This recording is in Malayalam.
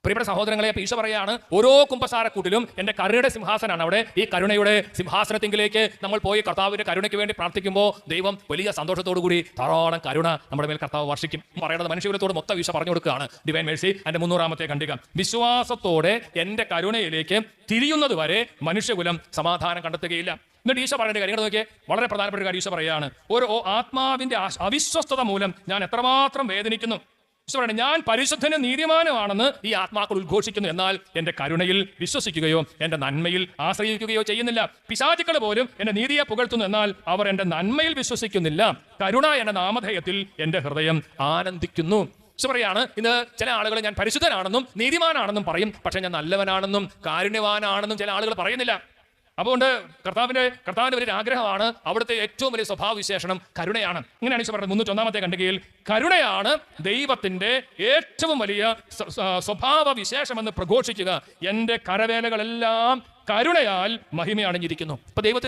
പ്രിയപ്പെട്ട സഹോദരങ്ങളെ, ഈശോ പറയാണ്, ഓരോ കുമ്പസാരക്കൂട്ടിലും എൻ്റെ കരുണയുടെ സിംഹാസനമാണ്. അവിടെ ഈ കരുണയുടെ സിംഹാസനത്തിലേക്ക് നമ്മൾ പോയി കർത്താവിൻ്റെ കരുണയ്ക്ക് വേണ്ടി പ്രാർത്ഥിക്കുമ്പോൾ ദൈവം വലിയ സന്തോഷത്തോടു കൂടി ധാരാളം കരുണ നമ്മുടെ മേൽ കർത്താവ് വർഷിക്കും. പറയുന്നത് മനുഷ്യകുലത്തോട് മൊത്തം ഈശോ പറഞ്ഞു കൊടുക്കുകയാണ്. ഡിവൈൻ മേഴ്സി എൻ്റെ 300ാമത്തെ ഖണ്ഡിക. വിശ്വാസത്തോടെ എൻ്റെ കരുണയിലേക്ക് തിരിയുന്നത് വരെ മനുഷ്യകുലം സമാധാനം കണ്ടെത്തുകയില്ല. എന്നിട്ട് ഈശോ പറയുന്ന കാര്യങ്ങൾ നോക്കിയേ, വളരെ പ്രധാനപ്പെട്ട കാര്യം ഈശോ പറയുകയാണ്. ഒരു ആത്മാവിൻ്റെ അവിശ്വസ്തത മൂലം ഞാൻ എത്രമാത്രം വേദനിക്കുന്നു. ഈശോ പറയുന്നത്, ഞാൻ പരിശുദ്ധനും നീതിമാനുമാണെന്ന് ഈ ആത്മാക്കൾ ഉദ്ഘോഷിക്കുന്നു, എന്നാൽ എൻ്റെ കരുണയിൽ വിശ്വസിക്കുകയോ എൻ്റെ നന്മയിൽ ആശ്രയിക്കുകയോ ചെയ്യുന്നില്ല. പിശാചുക്കൾ പോലും എൻ്റെ നീതിയെ പുകഴ്ത്തുന്നു, എന്നാൽ അവർ എൻ്റെ നന്മയിൽ വിശ്വസിക്കുന്നില്ല. കരുണ എന്ന നാമധേയത്തിൽ എൻ്റെ ഹൃദയം ആനന്ദിക്കുന്നു. ഈശോ പറയാണ്, ഇന്ന് ചില ആളുകൾ ഞാൻ പരിശുദ്ധനാണെന്നും നീതിമാനാണെന്നും പറയും, പക്ഷെ ഞാൻ നല്ലവനാണെന്നും കാരുണ്യവാനാണെന്നും ചില ആളുകൾ പറയുന്നില്ല. അതുകൊണ്ട് കർത്താവിന്റെ വലിയ ആഗ്രഹമാണ്, അവിടുത്തെ ഏറ്റവും വലിയ സ്വഭാവ വിശേഷണം കരുണയാണ്. ഇങ്ങനെയാണ് ഈശോ പറഞ്ഞത് 301ാമത്തെ ഖണ്ഡികയിൽ, കരുണയാണ് ദൈവത്തിന്റെ ഏറ്റവും വലിയ സ്വഭാവ വിശേഷമെന്ന് പ്രഘോഷിക്കുക. എൻ്റെ കരവേലകളെല്ലാം കരുണയാൽ മഹിമ അണിഞ്ഞിരിക്കുന്നു. ഇപ്പൊ ദൈവത്തിന്